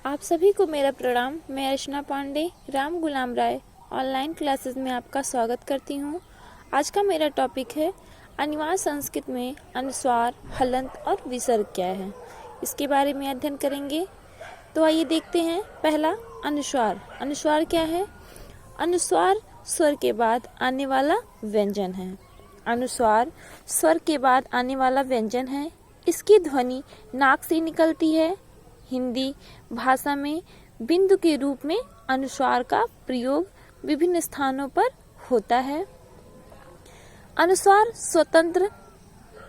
आप सभी को मेरा प्रणाम। मैं अर्चना पांडे राम गुलाम राय ऑनलाइन क्लासेस में आपका स्वागत करती हूँ। आज का मेरा टॉपिक है अनिवार्य संस्कृत में अनुस्वार, हलंत और विसर्ग क्या है, इसके बारे में अध्ययन करेंगे। तो आइए देखते हैं। पहला, अनुस्वार। अनुस्वार क्या है? अनुस्वार स्वर के बाद आने वाला व्यंजन है। अनुस्वार स्वर के बाद आने वाला व्यंजन है। इसकी ध्वनि नाक से निकलती है। हिंदी भाषा में बिंदु के रूप में अनुस्वार का प्रयोग विभिन्न स्थानों पर होता है। अनुस्वार स्वतंत्र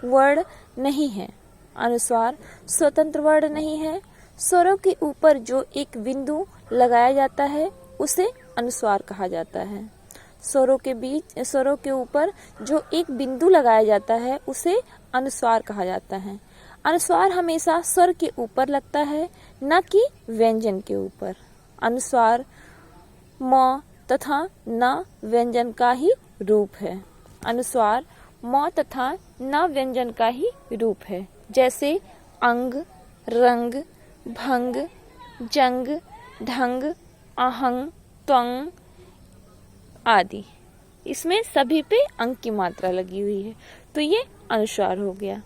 वर्ण नहीं है। अनुस्वार स्वतंत्र वर्ण नहीं है। स्वरों के ऊपर जो एक बिंदु लगाया जाता है उसे अनुस्वार कहा जाता है। स्वरों के ऊपर जो एक बिंदु लगाया जाता है उसे अनुस्वार कहा जाता है। अनुस्वार हमेशा स्वर के ऊपर लगता है, न कि व्यंजन के ऊपर। अनुस्वार म तथा न व्यंजन का ही रूप है। अनुस्वार म तथा न व्यंजन का ही रूप है। जैसे अंग, रंग, भंग, जंग, ढंग, आहंग, त्वंग आदि। इसमें सभी पे अंग की मात्रा लगी हुई है, तो ये अनुस्वार हो गया।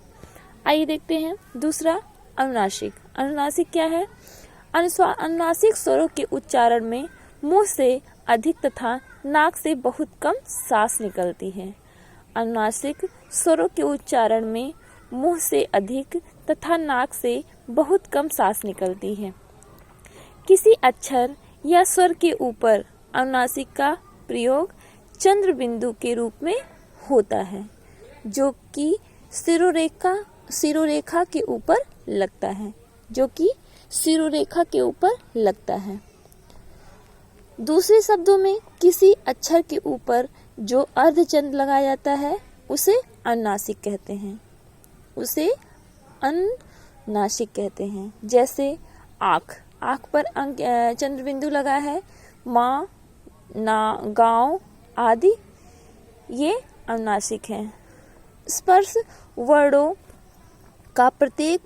आइए देखते हैं दूसरा, अनुनासिक। अनुनासिक क्या है? अनुस्वार अनुनासिक स्वरों के उच्चारण में मुंह से अधिक तथा नाक से बहुत कम सांस निकलती है। अनुनासिक स्वरों के उच्चारण में मुंह से अधिक तथा नाक से बहुत कम सांस निकलती है। किसी अक्षर या स्वर के ऊपर अनुनासिक का प्रयोग चंद्र बिंदु के रूप में होता है, जो कि सिरोरेखा के ऊपर लगता है, दूसरे शब्दों में किसी अक्षर के ऊपर जो अर्धचंद्र लगाया जाता है उसे अनुनासिक कहते हैं। जैसे आँख पर चंद्र बिंदु लगा है। माँ, ना, गाँव आदि ये अनुनासिक हैं। स्पर्श वर्णों का प्रत्येक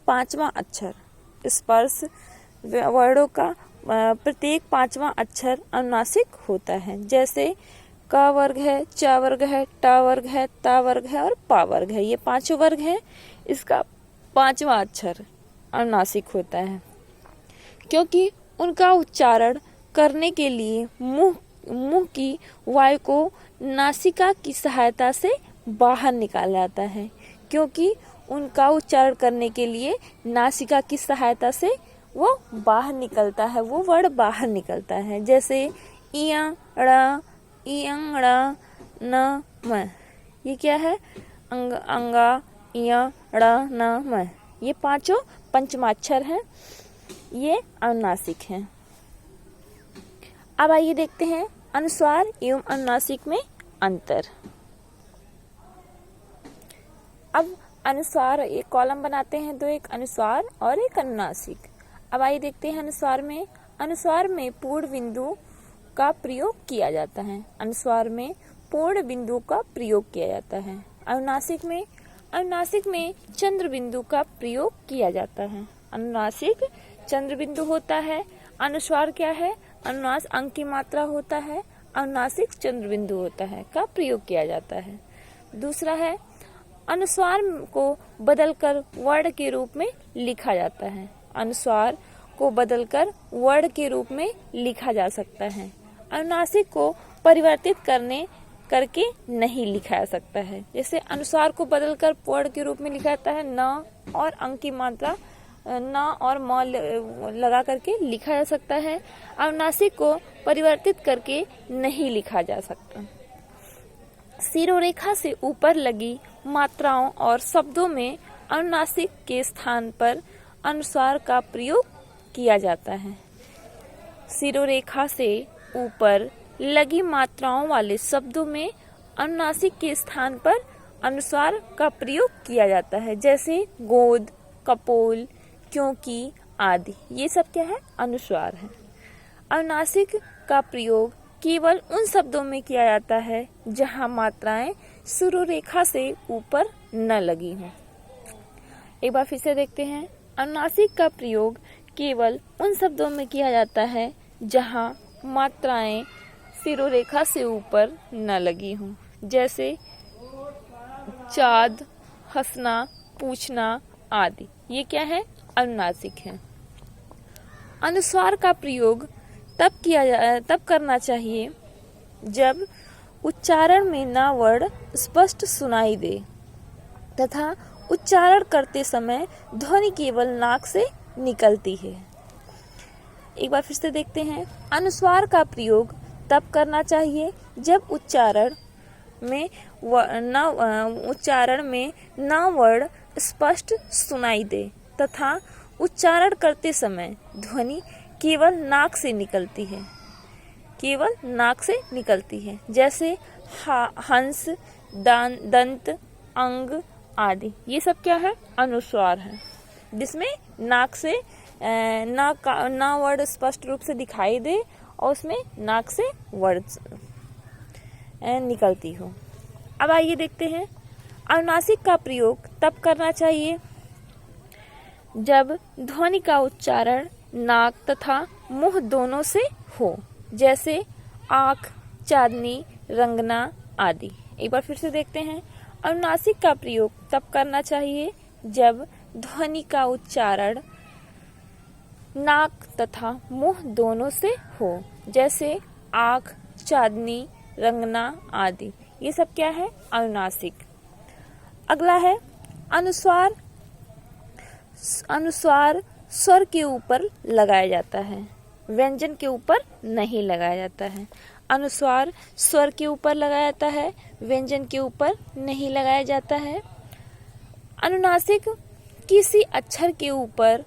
पांचवा अक्षर अनुनासिक होता है। जैसे क वर्ग है, च वर्ग है, ट वर्ग है, त वर्ग है और पा वर्ग है। ये पांचों वर्ग हैं। इसका पांचवा अक्षर अनुनासिक होता है, क्योंकि उनका उच्चारण करने के लिए मुंह की वायु को नासिका की सहायता से बाहर निकाला जाता है। क्योंकि उनका उच्चारण करने के लिए नासिका की सहायता से वो बाहर निकलता है, वो वर्ड बाहर निकलता है। जैसे इया, ड़, इयं, ड़, न, म। ये क्या है? अंगा, इया, ड़, न, म। ये पांचों पंचमाक्षर हैं। ये अनुनासिक हैं। अब आइए देखते हैं अनुस्वार एवं अनुनासिक में अंतर। अब अनुस्वार एक कॉलम बनाते हैं, तो एक अनुस्वार और एक अनुनासिक। अब आइए देखते हैं अनुस्वार में पूर्ण बिंदु का प्रयोग किया जाता है। अनुनासिक में चंद्र बिंदु का प्रयोग किया जाता है। अनुनासिक चंद्र बिंदु होता है। अनुस्वार क्या है? अनुनास अंग की मात्रा होता है। अनुनासिक चंद्र बिंदु होता है का प्रयोग किया जाता है। दूसरा है, अनुस्वार को बदलकर वर्ण के रूप में लिखा जाता है। अनुस्वार को बदलकर वर्ण के रूप में लिखा जा सकता है। अनुनासिक को परिवर्तित करके नहीं लिखा जा सकता है। जैसे अनुस्वार को बदलकर वर्ण के रूप में लिखा जाता है, न और अंग की मात्रा न और म लगा करके लिखा जा सकता है। अनुनासिक को परिवर्तित करके नहीं लिखा जा सकता। सिरोरेखा से ऊपर लगी मात्राओं और शब्दों में अनुनासिक के स्थान पर अनुस्वार का प्रयोग किया जाता है। सिरोरेखा से ऊपर लगी मात्राओं वाले शब्दों में अनुनासिक के स्थान पर अनुस्वार का प्रयोग किया जाता है। जैसे गोद, कपोल, क्योंकि आदि। ये सब क्या है? अनुस्वार है। अनुनासिक का प्रयोग केवल उन शब्दों में किया जाता है जहां मात्राएं सिरोरेखा से ऊपर न लगी हों। एक बार फिर से देखते हैं। अनुनासिक का प्रयोग केवल उन शब्दों में किया जाता है जहाँ मात्राएं सिरोरेखा से ऊपर न लगी हों, जैसे चाँद, हंसना, पूछना आदि। ये क्या है? अनुनासिक है। अनुस्वार का प्रयोग तब करना चाहिए जब उच्चारण में ना वर्ण स्पष्ट सुनाई दे तथा उच्चारण करते समय ध्वनि केवल नाक से निकलती है। एक बार फिर से देखते हैं। अनुस्वार का प्रयोग तब करना चाहिए जब उच्चारण में ना वर्ण स्पष्ट सुनाई दे तथा उच्चारण करते समय ध्वनि केवल नाक से निकलती है, जैसे हंस, दंत, अंग आदि। ये सब क्या है? अनुस्वार है, जिसमें नाक से ना वर्ड स्पष्ट रूप से दिखाई दे और उसमें नाक से वर्ड निकलती हो। अब आइए देखते हैं। अनुनासिक का प्रयोग तब करना चाहिए जब ध्वनि का उच्चारण नाक तथा मुंह दोनों से हो, जैसे आँख, चांदनी, रंगना आदि। एक बार फिर से देखते हैं। अनुनासिक का प्रयोग तब करना चाहिए जब ध्वनि का उच्चारण नाक तथा मुंह दोनों से हो, जैसे आँख, चांदनी, रंगना आदि। ये सब क्या है? अनुनासिक। अगला है अनुस्वार। अनुस्वार स्वर के ऊपर लगाया जाता है, व्यंजन के ऊपर नहीं लगाया जाता है। अनुस्वार स्वर के ऊपर लगाया जाता है, व्यंजन के ऊपर नहीं लगाया जाता है। अनुनासिक किसी अक्षर के ऊपर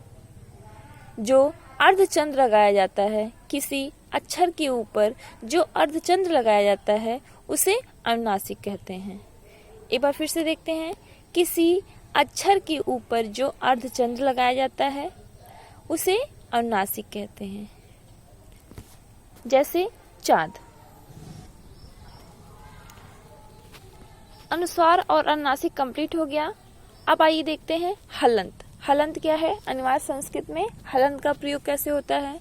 जो अर्धचंद्र लगाया जाता है, किसी अक्षर के ऊपर जो अर्धचंद्र लगाया जाता है उसे अनुनासिक कहते हैं। एक बार फिर से देखते हैं। किसी अक्षर के ऊपर जो अर्धचंद्र लगाया जाता है उसे अनुनासिक कहते हैं, जैसे चाँद। अनुस्वार और अनुनासिक कंप्लीट हो गया। अब आइए देखते हैं हलंत। हलंत क्या है? अनिवार्य संस्कृत में हलंत का प्रयोग कैसे होता है?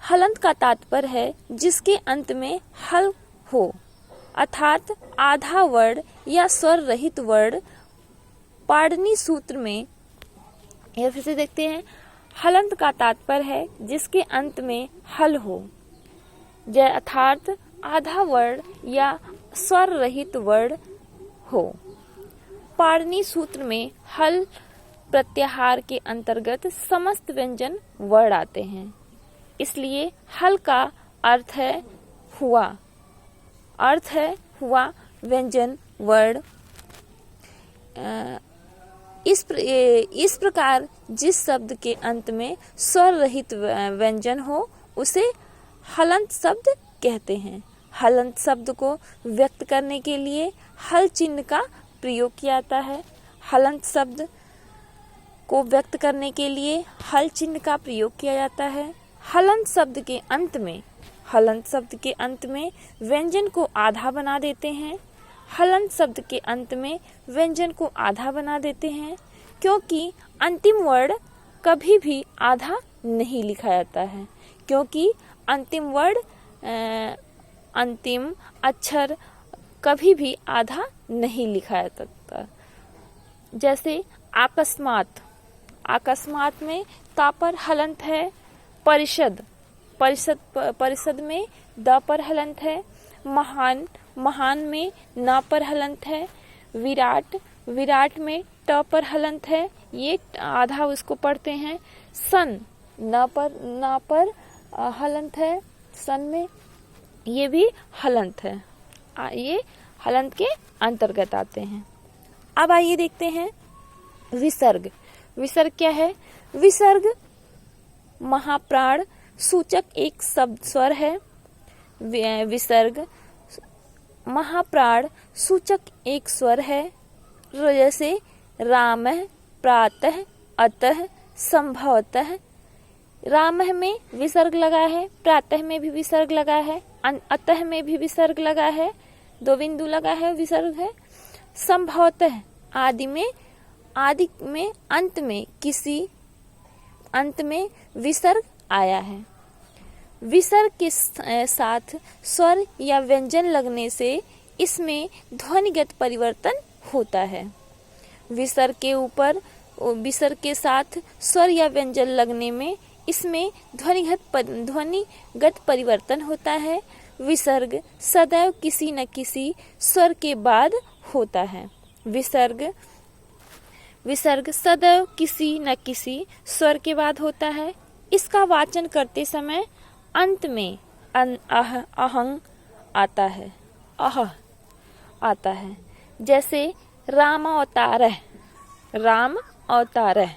हलंत का तात्पर्य है जिसके अंत में हल हो, अर्थात आधा वर्ण या स्वर रहित वर्ण पाणिनि सूत्र में। या फिर से देखते हैं। हलंत का तात्पर्य है जिसके अंत में हल हो, अर्थात आधा वर्ण या स्वर रहित वर्ण हो। पाणिनि सूत्र में हल प्रत्याहार के अंतर्गत समस्त व्यंजन वर्ण आते हैं, इसलिए हल का अर्थ है हुआ व्यंजन वर्ण। इस प्रकार जिस शब्द के अंत में स्वर रहित व्यंजन हो उसे हलंत शब्द कहते हैं। हलंत शब्द को व्यक्त करने के लिए हल चिन्ह का प्रयोग किया जाता है। हलंत शब्द को व्यक्त करने के लिए हल चिन्ह का प्रयोग किया जाता है। हलंत शब्द के अंत में व्यंजन को आधा बना देते हैं। हलंत शब्द के अंत में व्यंजन को आधा बना देते हैं क्योंकि अंतिम वर्ण कभी भी आधा नहीं लिखा जाता है, क्योंकि अंतिम अक्षर कभी भी आधा नहीं लिखा जाता। जैसे अकस्मात में ता पर हलंत है। परिषद में द पर हलंत है। महान में न पर हलंत है। विराट में ट पर हलंत है, ये आधा उसको पढ़ते हैं। सन न पर हलंत है, सन में ये भी हलंत है। ये हलंत के अंतर्गत आते हैं। अब आइए देखते हैं विसर्ग। विसर्ग क्या है? विसर्ग महाप्राण सूचक एक शब्द स्वर है। विसर्ग महाप्राण सूचक एक स्वर है, जैसे रामः, प्रातः, अतः, संभवतः। रामः में विसर्ग लगा है, प्रातः में भी विसर्ग लगा है, अतः में भी विसर्ग लगा है, दो बिंदु लगा है, विसर्ग है। संभवतः आदि में अंत में किसी अंत में विसर्ग आया है। विसर्ग के साथ स्वर या व्यंजन लगने से इसमें ध्वनिगत परिवर्तन होता है। विसर्ग के साथ स्वर या व्यंजन लगने में इसमें ध्वनिगत परिवर्तन होता है। विसर्ग सदैव किसी न किसी स्वर के बाद होता है। विसर्ग सदैव किसी न किसी स्वर के बाद होता है। इसका वाचन करते समय अंत में अहंग आता है, आता है। जैसे राम अवतारः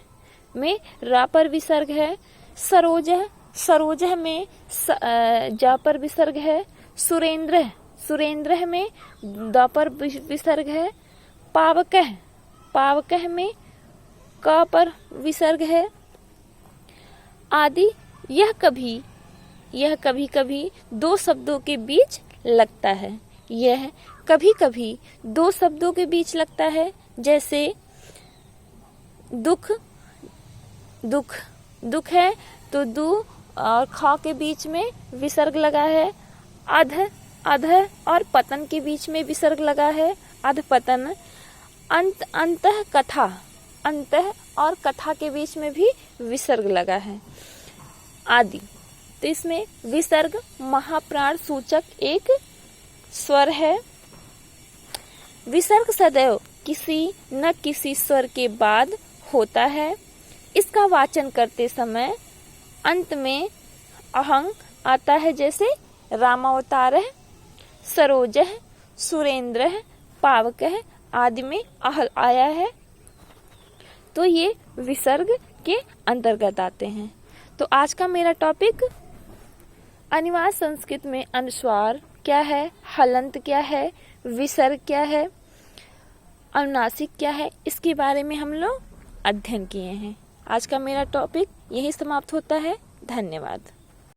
में रा पर विसर्ग है। सरोजः में जा पर विसर्ग है। सुरेंद्र में द पर विसर्ग है। पावकः में क पर विसर्ग है आदि। यह कभी कभी दो शब्दों के बीच लगता है। यह कभी कभी दो शब्दों के बीच लगता है। जैसे दुख है तो दु और ख के बीच में विसर्ग लगा है। अध और पतन के बीच में विसर्ग लगा है, अध पतन। अंतः और कथा के बीच में भी विसर्ग लगा है आदि। तो इसमें विसर्ग महाप्राण सूचक एक स्वर है। विसर्ग सदैव किसी न किसी स्वर के बाद होता है। इसका वाचन करते समय अंत में अहंग आता है। जैसे रामावतारः, सरोजः, सुरेंद्रः, पावकः आदि में अह आया है। तो ये विसर्ग के अंतर्गत आते हैं। तो आज का मेरा टॉपिक अनिवार्य संस्कृत में अनुस्वार क्या है, हलंत क्या है, विसर्ग क्या है, अनुनासिक क्या है, इसके बारे में हम लोग अध्ययन किए हैं। आज का मेरा टॉपिक यही समाप्त होता है। धन्यवाद।